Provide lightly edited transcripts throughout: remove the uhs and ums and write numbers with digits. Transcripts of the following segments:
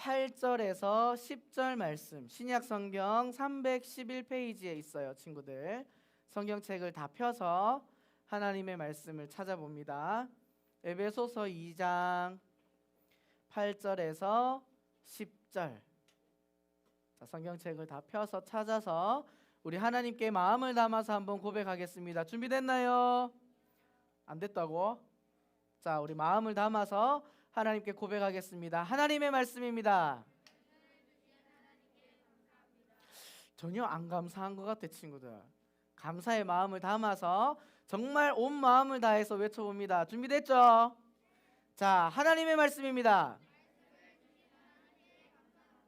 8절에서 10절 말씀, 신약 성경 311페이지에 있어요. 친구들, 성경책을 다 펴서 하나님의 말씀을 찾아봅니다. 에베소서 2장 8절에서 10절. 성경책을 다 펴서 찾아서 우리 하나님께 마음을 담아서 한번 고백하겠습니다. 준비됐나요? 안 됐다고? 자, 우리 마음을 담아서 하나님께 고백하겠습니다. 하나님의 말씀입니다. 전혀 안 감사한 것 같아, 친구들. 감사의 마음을 담아서 정말 온 마음을 다해서 외쳐봅니다. 준비됐죠? 자, 하나님의 말씀입니다.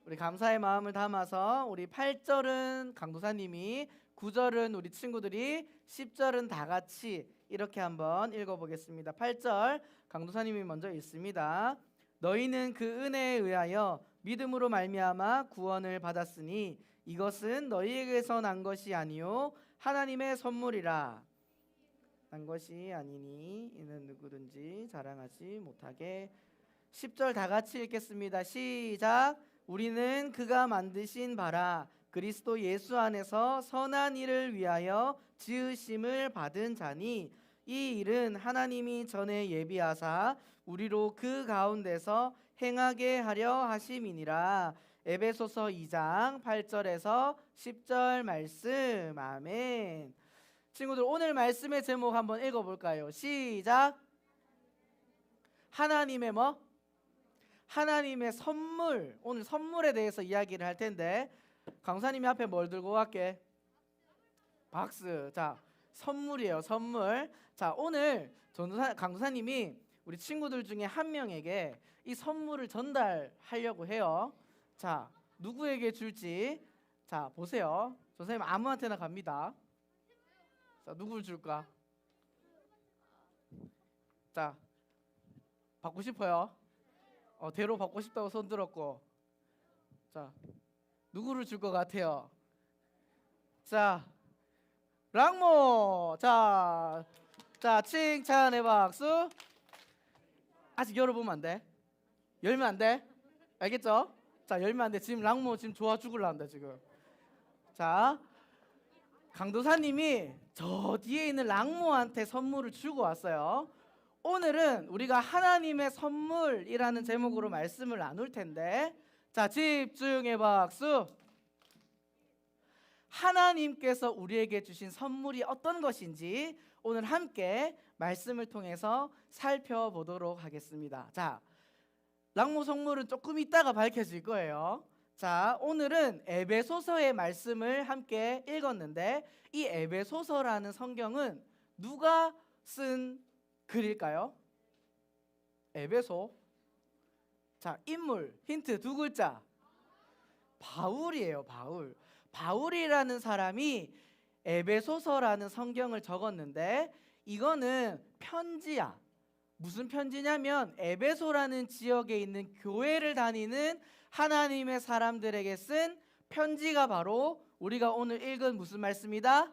우리 감사의 마음을 담아서 우리 8절은 강도사님이, 9절은 우리 친구들이, 10절은 다 같이 이렇게 한번 읽어보겠습니다. 8절 강도사님이 먼저 읽습니다. 너희는 그 은혜에 의하여 믿음으로 말미암아 구원을 받았으니 이것은 너희에게서 난 것이 아니요 하나님의 선물이라. 난 것이 아니니 이는 누구든지 자랑하지 못하게. 10절 다 같이 읽겠습니다. 시작. 우리는 그가 만드신 바라 그리스도 예수 안에서 선한 일을 위하여 지으심을 받은 자니 이 일은 하나님이 전에 예비하사 우리로 그 가운데서 행하게 하려 하심이니라. 에베소서 2장 8절에서 10절 말씀. 아멘. 친구들, 오늘 말씀의 제목 한번 읽어볼까요? 시작. 하나님의 뭐? 하나님의 선물. 오늘 선물에 대해서 이야기를 할 텐데 강사님이 앞에 뭘 들고 갈게? 박스. 자, 선물이에요. 선물. 자, 오늘 강사님이 우리 친구들 중에 한 명에게 이 선물을 전달하려고 해요. 자, 누구에게 줄지. 자, 보세요. 선생님 아무한테나 갑니다. 자, 누구를 줄까? 자, 받고 싶어요? 대로 받고 싶다고 손 들었고. 자, 누구를 줄 것 같아요? 자, 랑모. 자, 칭찬의 박수. 아직 열어보면 안 돼? 열면 안 돼? 알겠죠? 자, 열면 안 돼. 지금 랑모 지금 좋아 죽을란다 지금. 자, 강도사님이 저 뒤에 있는 랑모한테 선물을 주고 왔어요. 오늘은 우리가 하나님의 선물이라는 제목으로 말씀을 나눌 텐데, 자, 집중의 박수. 하나님께서 우리에게 주신 선물이 어떤 것인지 오늘 함께 말씀을 통해서 살펴보도록 하겠습니다. 자, 랑모 선물은 조금 이따가 밝혀질 거예요. 자, 오늘은 에베소서의 말씀을 함께 읽었는데 이 에베소서라는 성경은 누가 쓴 글일까요? 에베소. 자, 인물 힌트 두 글자. 바울이에요. 바울. 바울이라는 사람이 에베소서라는 성경을 적었는데 이거는 편지야. 무슨 편지냐면 에베소라는 지역에 있는 교회를 다니는 하나님의 사람들에게 쓴 편지가 바로 우리가 오늘 읽은 무슨 말씀이다?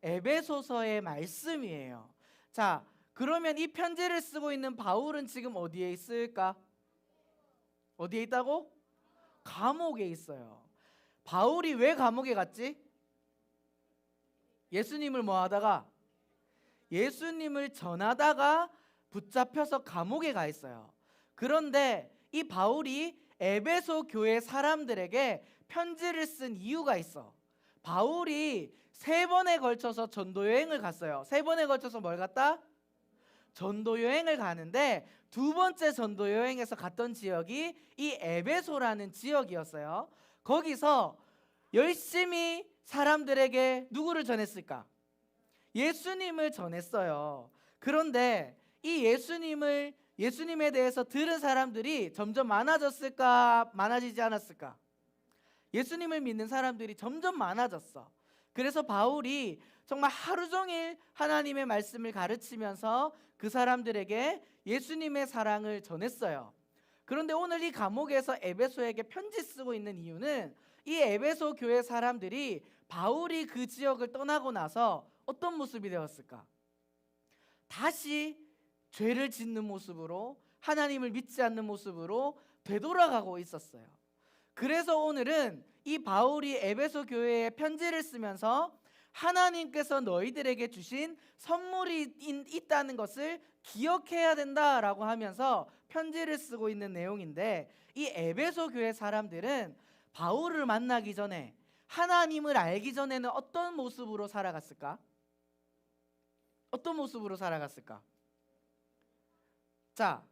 에베소서의 말씀이에요. 자, 그러면 이 편지를 쓰고 있는 바울은 지금 어디에 있을까? 어디에 있다고? 감옥에 있어요. 바울이 왜 감옥에 갔지? 예수님을 뭐 하다가? 예수님을 전하다가 붙잡혀서 감옥에 가 있어요. 그런데 이 바울이 에베소 교회 사람들에게 편지를 쓴 이유가 있어. 바울이 3번에 걸쳐서 전도 여행을 갔어요. 3번에 걸쳐서 뭘 갔다? 전도 여행을 가는데 두 번째 전도 여행에서 갔던 지역이 이 에베소라는 지역이었어요. 거기서 열심히 사람들에게 누구를 전했을까? 예수님을 전했어요. 그런데 이 예수님에 대해서 들은 사람들이 점점 많아졌을까? 많아지지 않았을까? 예수님을 믿는 사람들이 점점 많아졌어. 그래서 바울이 정말 하루 종일 하나님의 말씀을 가르치면서 그 사람들에게 예수님의 사랑을 전했어요. 그런데 오늘 이 감옥에서 에베소에게 편지 쓰고 있는 이유는 이 에베소 교회 사람들이 바울이 그 지역을 떠나고 나서 어떤 모습이 되었을까? 다시 죄를 짓는 모습으로, 하나님을 믿지 않는 모습으로 되돌아가고 있었어요. 그래서 오늘은 이 바울이 에베소 교회에 편지를 쓰면서 하나님께서 너희들에게 주신 선물이 있다는 것을 기억해야 된다라고 하면서 편지를 쓰고 있는 내용인데, 이 에베소 교회 사람들은 바울을 만나기 전에, 하나님을 알기 전에는 어떤 모습으로 살아갔을까? 어떤 모습으로 살아갔을까? 자,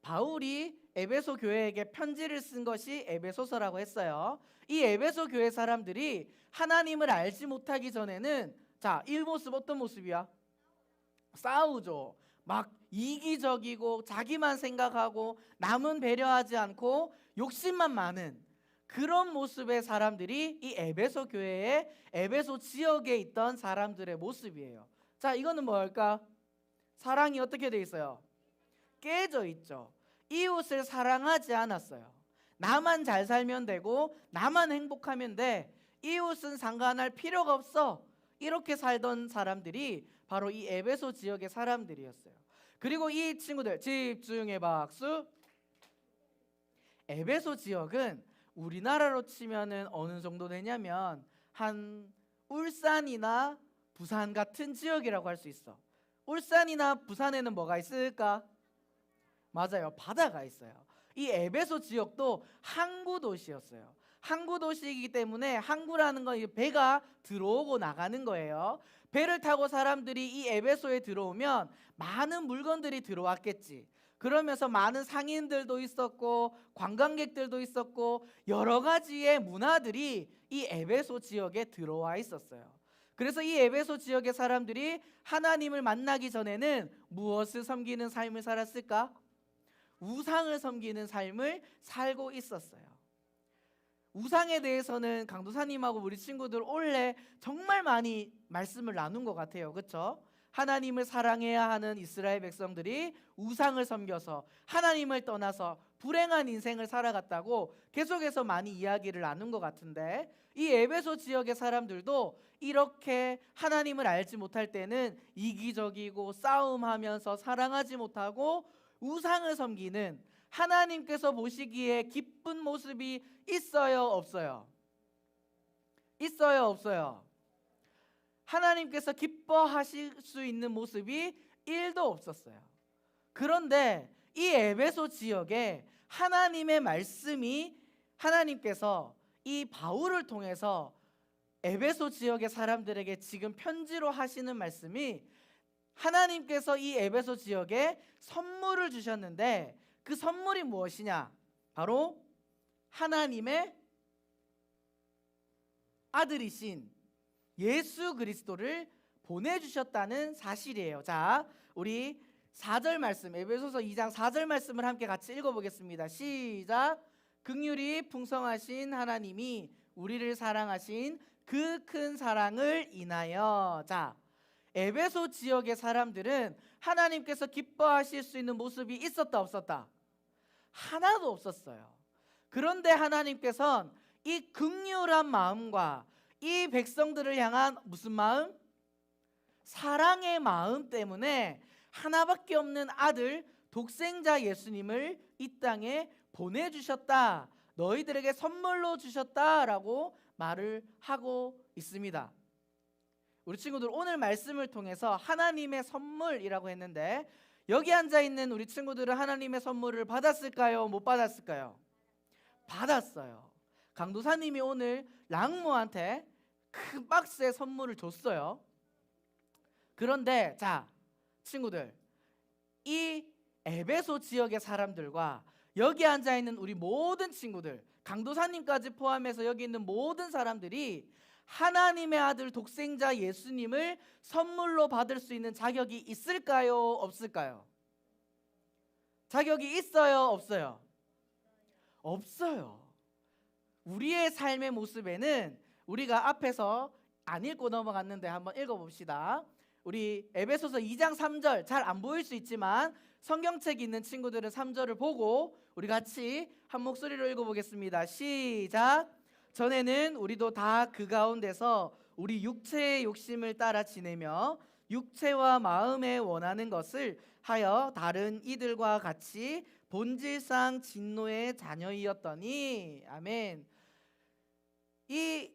바울이 에베소 교회에게 편지를 쓴 것이 에베소서라고 했어요. 이 에베소 교회 사람들이 하나님을 알지 못하기 전에는, 자, 이 모습 어떤 모습이야? 싸우죠. 막 이기적이고 자기만 생각하고 남은 배려하지 않고 욕심만 많은 그런 모습의 사람들이 이 에베소 교회의 에베소 지역에 있던 사람들의 모습이에요. 자, 이거는 뭘까? 사랑이 어떻게 돼 있어요? 깨져 있죠. 이웃을 사랑하지 않았어요. 나만 잘 살면 되고 나만 행복하면 돼, 이웃은 상관할 필요가 없어, 이렇게 살던 사람들이 바로 이 에베소 지역의 사람들이었어요. 그리고 이 친구들 집중해 박수. 에베소 지역은 우리나라로 치면은 어느 정도 되냐면 한 울산이나 부산 같은 지역이라고 할 수 있어. 울산이나 부산에는 뭐가 있을까? 맞아요, 바다가 있어요. 이 에베소 지역도 항구 도시였어요. 항구 도시이기 때문에, 항구라는 건 배가 들어오고 나가는 거예요. 배를 타고 사람들이 이 에베소에 들어오면 많은 물건들이 들어왔겠지. 그러면서 많은 상인들도 있었고 관광객들도 있었고 여러 가지의 문화들이 이 에베소 지역에 들어와 있었어요. 그래서 이 에베소 지역의 사람들이 하나님을 만나기 전에는 무엇을 섬기는 삶을 살았을까? 우상을 섬기는 삶을 살고 있었어요. 우상에 대해서는 강도사님하고 우리 친구들 원래 정말 많이 말씀을 나눈 것 같아요. 그렇죠? 하나님을 사랑해야 하는 이스라엘 백성들이 우상을 섬겨서 하나님을 떠나서 불행한 인생을 살아갔다고 계속해서 많이 이야기를 나눈 것 같은데, 이 에베소 지역의 사람들도 이렇게 하나님을 알지 못할 때는 이기적이고 싸움하면서 사랑하지 못하고 우상을 섬기는, 하나님께서 보시기에 기쁜 모습이 있어요, 없어요? 있어요, 없어요? 하나님께서 기뻐하실 수 있는 모습이 1도 없었어요. 그런데 이 에베소 지역에 하나님의 말씀이, 하나님께서 이 바울을 통해서 에베소 지역의 사람들에게 지금 편지로 하시는 말씀이, 하나님께서 이 에베소 지역에 선물을 주셨는데 그 선물이 무엇이냐? 바로 하나님의 아들이신 예수 그리스도를 보내주셨다는 사실이에요. 자, 우리 4절 말씀, 에베소서 2장 4절 말씀을 함께 같이 읽어보겠습니다. 시작. 긍휼이 풍성하신 하나님이 우리를 사랑하신 그 큰 사랑을 인하여. 자, 에베소 지역의 사람들은 하나님께서 기뻐하실 수 있는 모습이 있었다, 없었다? 하나도 없었어요. 그런데 하나님께서는 이 긍휼한 마음과 이 백성들을 향한 무슨 마음? 사랑의 마음 때문에 하나밖에 없는 아들 독생자 예수님을 이 땅에 보내주셨다, 너희들에게 선물로 주셨다라고 말을 하고 있습니다. 우리 친구들 오늘 말씀을 통해서 하나님의 선물이라고 했는데, 여기 앉아있는 우리 친구들은 하나님의 선물을 받았을까요? 못 받았을까요? 받았어요. 강도사님이 오늘 랑모한테 큰 박스의 선물을 줬어요. 그런데 자, 친구들, 이 에베소 지역의 사람들과 여기 앉아있는 우리 모든 친구들, 강도사님까지 포함해서 여기 있는 모든 사람들이 하나님의 아들 독생자 예수님을 선물로 받을 수 있는 자격이 있을까요, 없을까요? 자격이 있어요, 없어요? 없어요. 우리의 삶의 모습에는, 우리가 앞에서 안 읽고 넘어갔는데 한번 읽어봅시다. 우리 에베소서 2장 3절, 잘 안 보일 수 있지만 성경책 있는 친구들은 3절을 보고 우리 같이 한 목소리로 읽어보겠습니다. 시작. 전에는 우리도 다 그 가운데서 우리 육체의 욕심을 따라 지내며 육체와 마음에 원하는 것을 하여 다른 이들과 같이 본질상 진노의 자녀이었더니. 아멘. 이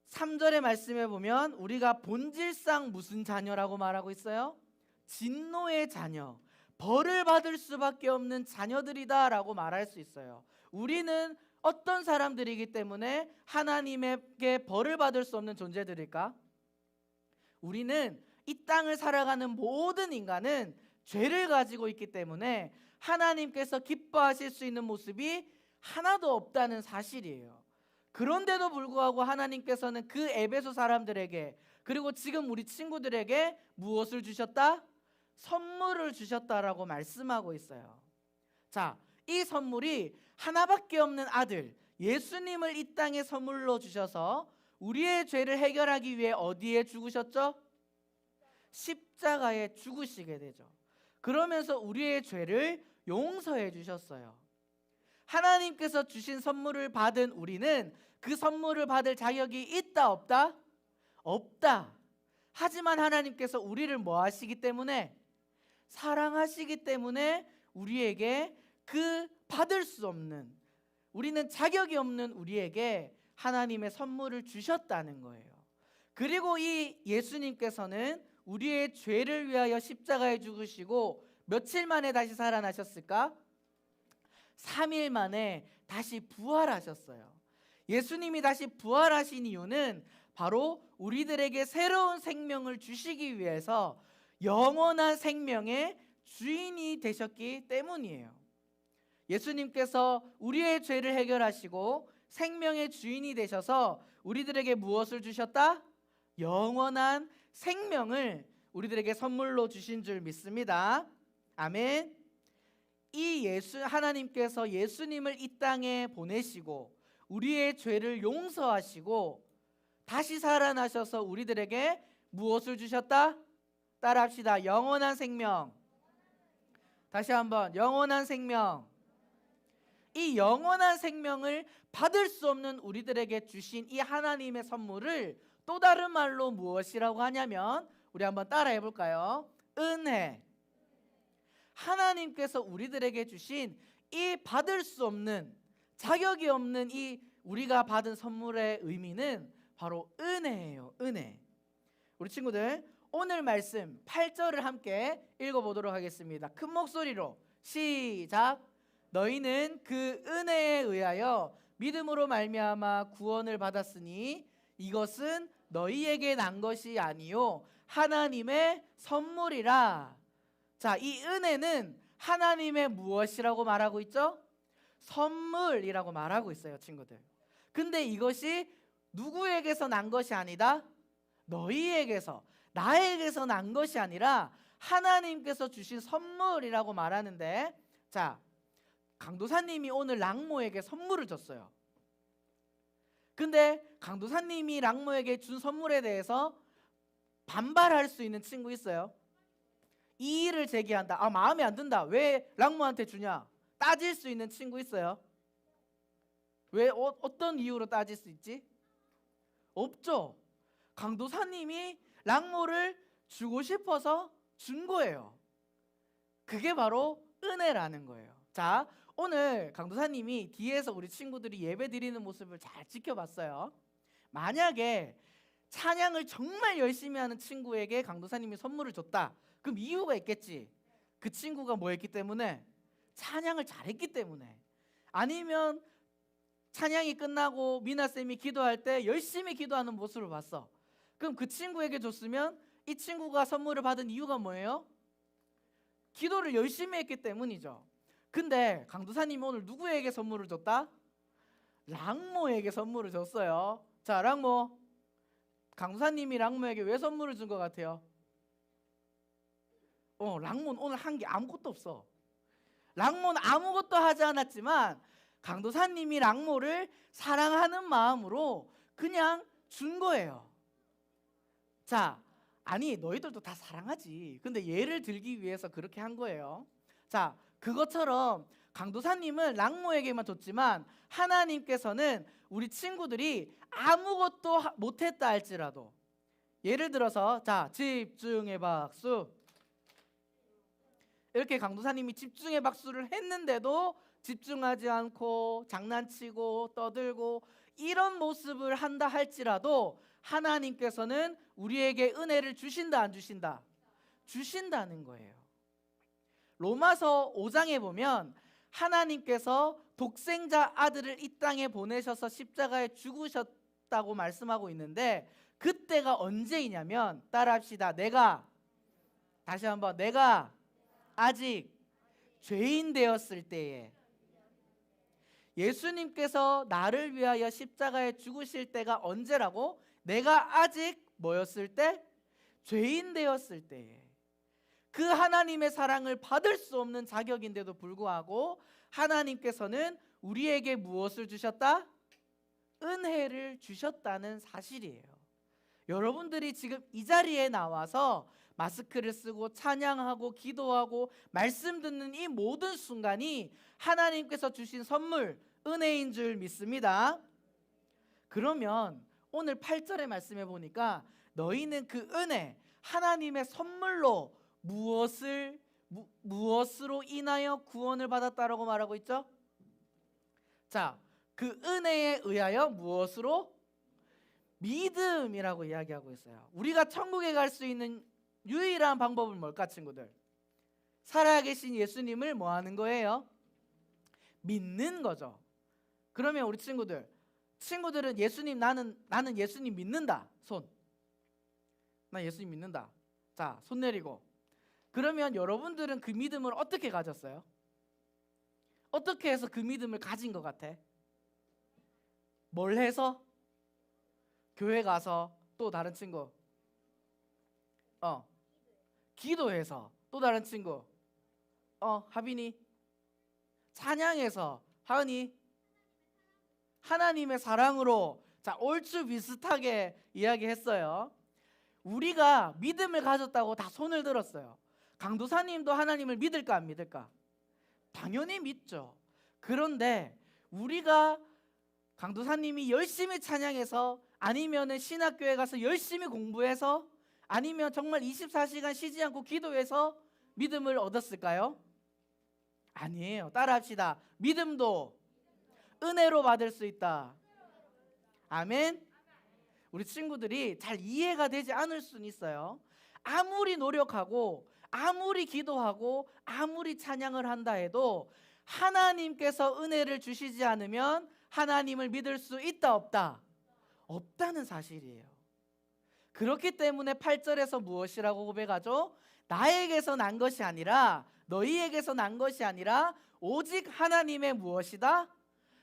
3절의 말씀에 보면 우리가 본질상 무슨 자녀라고 말하고 있어요? 진노의 자녀, 벌을 받을 수밖에 없는 자녀들이다 라고 말할 수 있어요. 우리는 어떤 사람들이기 때문에 하나님에게 벌을 받을 수 없는 존재들일까? 우리는 이 땅을 살아가는 모든 인간은 죄를 가지고 있기 때문에 하나님께서 기뻐하실 수 있는 모습이 하나도 없다는 사실이에요. 그런데도 불구하고 하나님께서는 그 에베소 사람들에게, 그리고 지금 우리 친구들에게 무엇을 주셨다? 선물을 주셨다라고 말씀하고 있어요. 자, 이 선물이 하나밖에 없는 아들 예수님을 이 땅에 선물로 주셔서 우리의 죄를 해결하기 위해 어디에 죽으셨죠? 십자가에 죽으시게 되죠. 그러면서 우리의 죄를 용서해 주셨어요. 하나님께서 주신 선물을 받은 우리는 그 선물을 받을 자격이 있다 없다? 없다. 하지만 하나님께서 우리를 뭐 하시기 때문에? 사랑하시기 때문에 우리에게 그 받을 수 없는, 우리는 자격이 없는 우리에게 하나님의 선물을 주셨다는 거예요. 그리고 이 예수님께서는 우리의 죄를 위하여 십자가에 죽으시고 며칠 만에 다시 살아나셨을까? 3일 만에 다시 부활하셨어요. 예수님이 다시 부활하신 이유는 바로 우리들에게 새로운 생명을 주시기 위해서 영원한 생명의 주인이 되셨기 때문이에요. 예수님께서 우리의 죄를 해결하시고 생명의 주인이 되셔서 우리들에게 무엇을 주셨다? 영원한 생명을 우리들에게 선물로 주신 줄 믿습니다. 아멘. 이 하나님께서 예수님을 이 땅에 보내시고 우리의 죄를 용서하시고 다시 살아나셔서 우리들에게 무엇을 주셨다? 따라합시다. 영원한 생명. 다시 한번, 영원한 생명. 이 영원한 생명을 받을 수 없는 우리들에게 주신 이 하나님의 선물을 또 다른 말로 무엇이라고 하냐면, 우리 한번 따라해 볼까요? 은혜. 하나님께서 우리들에게 주신 이 받을 수 없는, 자격이 없는 이 우리가 받은 선물의 의미는 바로 은혜예요. 은혜. 우리 친구들, 오늘 말씀 8절을 함께 읽어보도록 하겠습니다. 큰 목소리로 시작. 너희는 그 은혜에 의하여 믿음으로 말미암아 구원을 받았으니 이것은 너희에게 난 것이 아니요 하나님의 선물이라. 자, 이 은혜는 하나님의 무엇이라고 말하고 있죠? 선물이라고 말하고 있어요, 친구들. 근데 이것이 누구에게서 난 것이 아니다? 너희에게서, 나에게서 난 것이 아니라 하나님께서 주신 선물이라고 말하는데, 자, 강도사님이 오늘 랑모에게 선물을 줬어요. 근데 강도사님이 랑모에게 준 선물에 대해서 반발할 수 있는 친구 있어요? 이의를 제기한다. 아, 마음에 안 든다. 왜 랑모한테 주냐? 따질 수 있는 친구 있어요? 왜 어떤 이유로 따질 수 있지? 없죠. 강도사님이 랑모를 주고 싶어서 준 거예요. 그게 바로 은혜라는 거예요. 자, 오늘 강도사님이 뒤에서 우리 친구들이 예배 드리는 모습을 잘 지켜봤어요. 만약에 찬양을 정말 열심히 하는 친구에게 강도사님이 선물을 줬다. 그럼 이유가 있겠지. 그 친구가 뭐 했기 때문에? 찬양을 잘했기 때문에. 아니면 찬양이 끝나고 미나쌤이 기도할 때 열심히 기도하는 모습을 봤어. 그럼 그 친구에게 줬으면 이 친구가 선물을 받은 이유가 뭐예요? 기도를 열심히 했기 때문이죠. 근데 강도사님이 오늘 누구에게 선물을 줬다? 랑모에게 선물을 줬어요. 자, 랑모, 강도사님이 랑모에게 왜 선물을 준 것 같아요? 랑모는 오늘 한 게 아무것도 없어. 랑모는 아무것도 하지 않았지만 강도사님이 랑모를 사랑하는 마음으로 그냥 준 거예요. 자, 아니 너희들도 다 사랑하지. 근데 예를 들기 위해서 그렇게 한 거예요. 자, 그것처럼 강도사님은 랑모에게만 줬지만 하나님께서는 우리 친구들이 아무것도 못했다 할지라도, 예를 들어서, 자, 집중해 박수. 이렇게 강도사님이 집중의 박수를 했는데도 집중하지 않고 장난치고 떠들고 이런 모습을 한다 할지라도 하나님께서는 우리에게 은혜를 주신다 안 주신다? 주신다는 거예요. 로마서 5장에 보면 하나님께서 독생자 아들을 이 땅에 보내셔서 십자가에 죽으셨다고 말씀하고 있는데 그때가 언제이냐면 따라합시다. 다시 한번 내가 아직 죄인 되었을 때에 예수님께서 나를 위하여 십자가에 죽으실 때가 언제라고? 내가 아직 뭐였을 때? 죄인 되었을 때에 그 하나님의 사랑을 받을 수 없는 자격인데도 불구하고 하나님께서는 우리에게 무엇을 주셨다? 은혜를 주셨다는 사실이에요. 여러분들이 지금 이 자리에 나와서 마스크를 쓰고 찬양하고 기도하고 말씀 듣는 이 모든 순간이 하나님께서 주신 선물, 은혜인 줄 믿습니다. 그러면 오늘 8절의 말씀에 보니까 너희는 그 은혜, 하나님의 선물로 무엇으로 인하여 구원을 받았다라고 말하고 있죠? 자, 그 은혜에 의하여 무엇으로? 믿음이라고 이야기하고 있어요. 우리가 천국에 갈 수 있는 유일한 방법은 뭘까, 친구들? 살아계신 예수님을 뭐 하는 거예요? 믿는 거죠. 그러면 우리 친구들은 예수님, 나는 예수님 믿는다. 손. 나 예수님 믿는다. 자, 손 내리고. 그러면 여러분들은 그 믿음을 어떻게 가졌어요? 어떻게 해서 그 믿음을 가진 것 같아? 뭘 해서? 교회 가서. 또 다른 친구 기도해서. 또 다른 친구 하빈이 찬양해서. 하은이 하나님의 사랑으로. 자, 얼추 비슷하게 이야기했어요. 우리가 믿음을 가졌다고 다 손을 들었어요. 강도사님도 하나님을 믿을까 안 믿을까? 당연히 믿죠. 그런데 우리가 강도사님이 열심히 찬양해서 아니면은 신학교에 가서 열심히 공부해서 아니면 정말 24시간 쉬지 않고 기도해서 믿음을 얻었을까요? 아니에요. 따라합시다. 믿음도 은혜로 받을 수 있다. 아멘. 우리 친구들이 잘 이해가 되지 않을 수는 있어요. 아무리 노력하고 아무리 기도하고 아무리 찬양을 한다 해도 하나님께서 은혜를 주시지 않으면 하나님을 믿을 수 있다 없다? 없다는 사실이에요. 그렇기 때문에 8절에서 무엇이라고 고백하죠? 나에게서 난 것이 아니라 너희에게서 난 것이 아니라 오직 하나님의 무엇이다?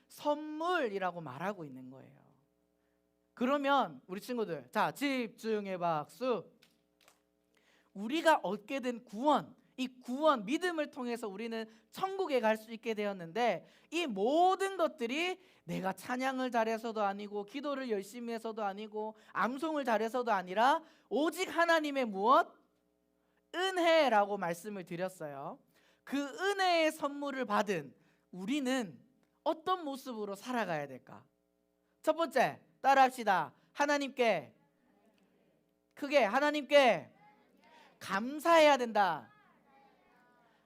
선물이라고 말하고 있는 거예요. 그러면 우리 친구들, 자, 집중의 박수. 우리가 얻게 된 구원, 이 구원, 믿음을 통해서 우리는 천국에 갈 수 있게 되었는데 이 모든 것들이 내가 찬양을 잘해서도 아니고 기도를 열심히 해서도 아니고 암송을 잘해서도 아니라 오직 하나님의 무엇? 은혜라고 말씀을 드렸어요. 그 은혜의 선물을 받은 우리는 어떤 모습으로 살아가야 될까? 첫 번째, 따라합시다. 하나님께, 크게 하나님께 감사해야 된다.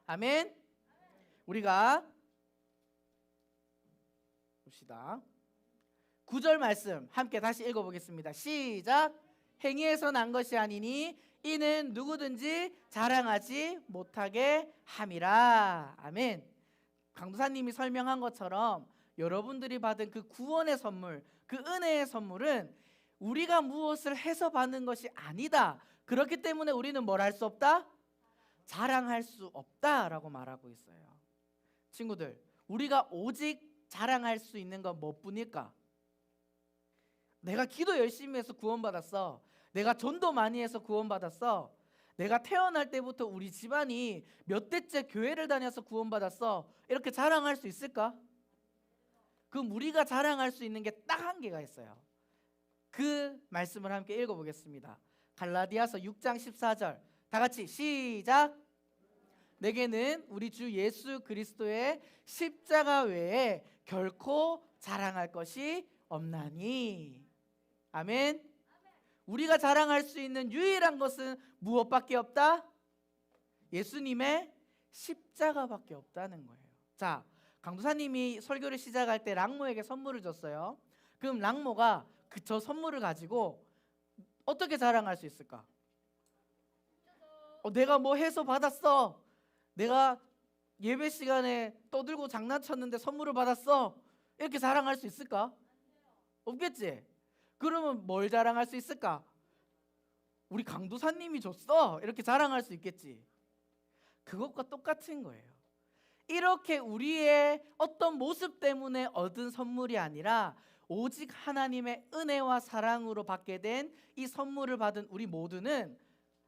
아멘. 우리가 봅시다. 9절 말씀 함께 다시 읽어보겠습니다. 시작. 행위에서 난 것이 아니니 이는 누구든지 자랑하지 못하게 함이라. 아멘. 강도사님이 설명한 것처럼 여러분들이 받은 그 구원의 선물, 그 은혜의 선물은 우리가 무엇을 해서 받는 것이 아니다. 그렇기 때문에 우리는 뭘 할 수 없다? 자랑할 수 없다라고 말하고 있어요. 친구들, 우리가 오직 자랑할 수 있는 건 뭐뿐일까? 내가 기도 열심히 해서 구원받았어. 내가 전도 많이 해서 구원받았어. 내가 태어날 때부터 우리 집안이 몇 대째 교회를 다녀서 구원받았어. 이렇게 자랑할 수 있을까? 그럼 우리가 자랑할 수 있는 게 딱 한 개가 있어요. 그 말씀을 함께 읽어보겠습니다. 갈라디아서 6장 14절 다 같이 시작. 내게는 우리 주 예수 그리스도의 십자가 외에 결코 자랑할 것이 없나니. 아멘. 우리가 자랑할 수 있는 유일한 것은 무엇밖에 없다? 예수님의 십자가밖에 없다는 거예요. 자, 강도사님이 설교를 시작할 때 랑모에게 선물을 줬어요. 그럼 랑모가 저 선물을 가지고 어떻게 자랑할 수 있을까? 내가 뭐 해서 받았어. 내가 예배 시간에 떠들고 장난쳤는데 선물을 받았어. 이렇게 자랑할 수 있을까? 없겠지. 그러면 뭘 자랑할 수 있을까? 우리 강도사님이 줬어. 이렇게 자랑할 수 있겠지. 그것과 똑같은 거예요. 이렇게 우리의 어떤 모습 때문에 얻은 선물이 아니라 오직 하나님의 은혜와 사랑으로 받게 된 이 선물을 받은 우리 모두는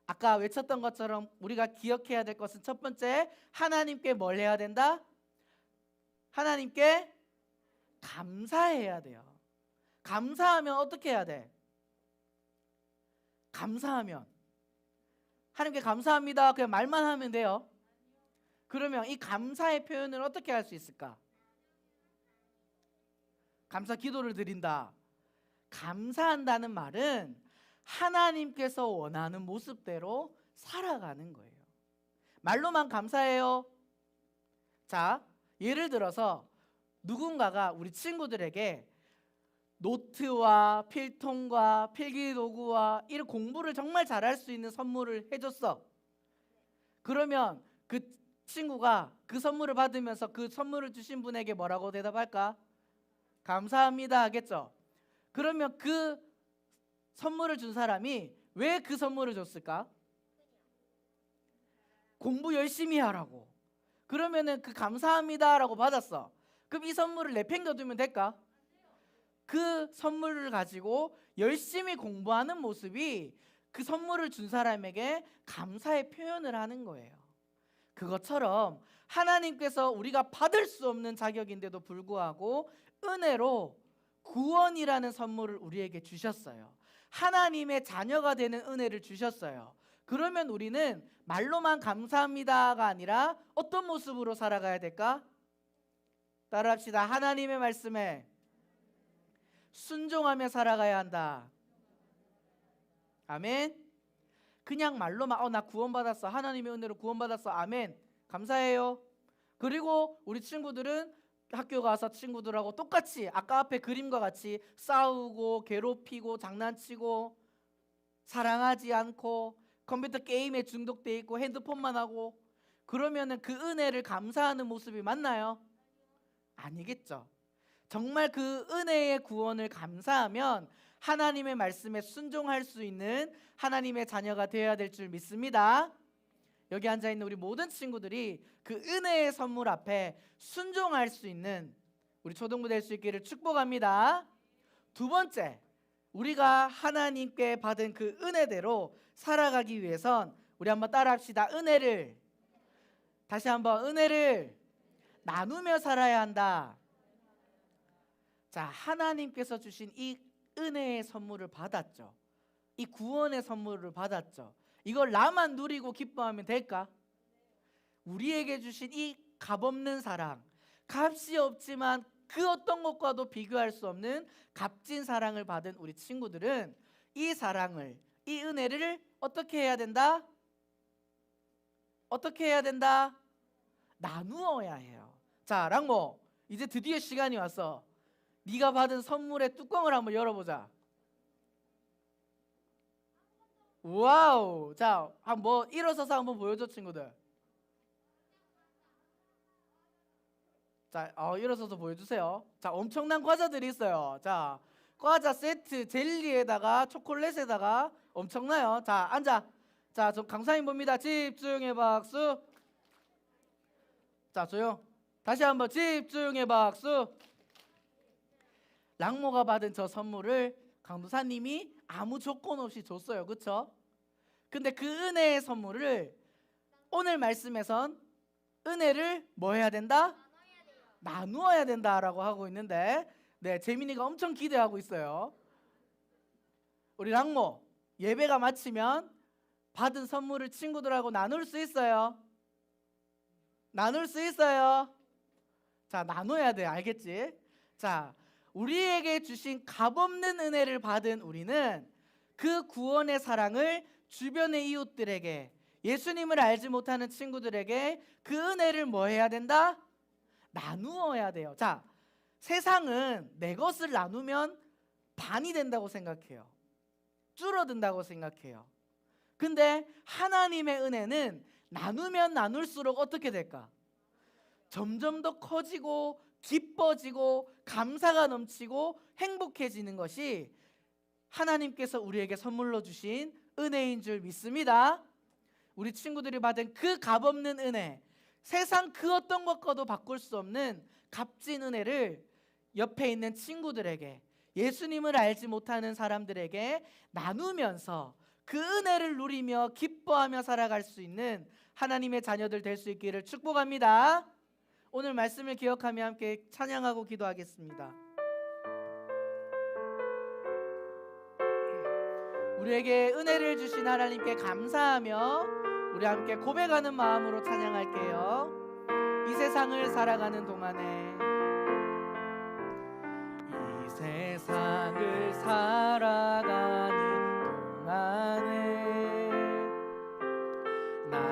아까 외쳤던 것처럼 우리가 기억해야 될 것은 첫 번째, 하나님께 뭘 해야 된다? 하나님께 감사해야 돼요. 감사하면 어떻게 해야 돼? 감사하면 하나님께 감사합니다 그냥 말만 하면 돼요? 그러면 이 감사의 표현을 어떻게 할 수 있을까? 감사 기도를 드린다. 감사한다는 말은 하나님께서 원하는 모습대로 살아가는 거예요. 말로만 감사해요. 자, 예를 들어서 누군가가 우리 친구들에게 노트와 필통과 필기도구와 이런 공부를 정말 잘할 수 있는 선물을 해줬어. 그러면 그 친구가 그 선물을 받으면서 그 선물을 주신 분에게 뭐라고 대답할까? 감사합니다 하겠죠. 그러면 그 선물을 준 사람이 왜 그 선물을 줬을까? 공부 열심히 하라고. 그러면은 그 감사합니다라고 받았어. 그럼 이 선물을 내팽겨두면 될까? 그 선물을 가지고 열심히 공부하는 모습이 그 선물을 준 사람에게 감사의 표현을 하는 거예요. 그것처럼 하나님께서 우리가 받을 수 없는 자격인데도 불구하고 은혜로 구원이라는 선물을 우리에게 주셨어요. 하나님의 자녀가 되는 은혜를 주셨어요. 그러면 우리는 말로만 감사합니다가 아니라 어떤 모습으로 살아가야 될까? 따라합시다. 하나님의 말씀에 순종하며 살아가야 한다. 아멘. 그냥 말로만 나 구원받았어. 하나님의 은혜로 구원받았어. 아멘. 감사해요. 그리고 우리 친구들은 학교 가서 친구들하고 똑같이 아까 앞에 그림과 같이 싸우고 괴롭히고 장난치고 사랑하지 않고 컴퓨터 게임에 중독돼 있고 핸드폰만 하고 그러면은 그 은혜를 감사하는 모습이 맞나요? 아니겠죠. 정말 그 은혜의 구원을 감사하면 하나님의 말씀에 순종할 수 있는 하나님의 자녀가 되어야 될 줄 믿습니다. 여기 앉아있는 우리 모든 친구들이 그 은혜의 선물 앞에 순종할 수 있는 우리 초등부 될 수 있기를 축복합니다. 두 번째, 우리가 하나님께 받은 그 은혜대로 살아가기 위해선 우리 한번 따라합시다. 은혜를 다시 한번 은혜를 나누며 살아야 한다. 자, 하나님께서 주신 이 은혜의 선물을 받았죠. 이 구원의 선물을 받았죠. 이걸 나만 누리고 기뻐하면 될까? 우리에게 주신 이 값없는 사랑, 값이 없지만 그 어떤 것과도 비교할 수 없는 값진 사랑을 받은 우리 친구들은 이 사랑을, 이 은혜를 어떻게 해야 된다? 어떻게 해야 된다? 나누어야 해요. 자, 랑모, 이제 드디어 시간이 왔어. 네가 받은 선물의 뚜껑을 한번 열어보자. 와우. 자, 한번 일어서서 한번 보여줘 친구들. 자, 일어서서 보여주세요. 자, 엄청난 과자들이 있어요. 자, 과자 세트, 젤리에다가 초콜릿에다가 엄청나요. 자, 앉아. 자, 저 강사님 봅니다. 집중해 박수. 자, 조용. 다시 한번 집중해 박수. 랑모가 받은 저 선물을 강도사님이 아무 조건 없이 줬어요. 그렇죠? 근데 그 은혜의 선물을 오늘 말씀에선 은혜를 뭐 해야 된다? 나누어야 된다라고 하고 있는데 네, 재민이가 엄청 기대하고 있어요. 우리 랑모 예배가 마치면 받은 선물을 친구들하고 나눌 수 있어요? 나눌 수 있어요? 자, 나눠야 돼. 알겠지? 자, 우리에게 주신 값없는 은혜를 받은 우리는 그 구원의 사랑을 주변의 이웃들에게 예수님을 알지 못하는 친구들에게 그 은혜를 뭐 해야 된다? 나누어야 돼요. 자, 세상은 내 것을 나누면 반이 된다고 생각해요. 줄어든다고 생각해요. 근데 하나님의 은혜는 나누면 나눌수록 어떻게 될까? 점점 더 커지고 기뻐지고 감사가 넘치고 행복해지는 것이 하나님께서 우리에게 선물로 주신 은혜인 줄 믿습니다. 우리 친구들이 받은 그 값없는 은혜, 세상 그 어떤 것과도 바꿀 수 없는 값진 은혜를 옆에 있는 친구들에게, 예수님을 알지 못하는 사람들에게 나누면서 그 은혜를 누리며 기뻐하며 살아갈 수 있는 하나님의 자녀들 될 수 있기를 축복합니다. 오늘 말씀을 기억하며 함께 찬양하고 기도하겠습니다. 우리에게 은혜를 주신 하나님께 감사하며 우리 함께 고백하는 마음으로 찬양할게요. 이 세상을 살아가는 동안에 이 세상을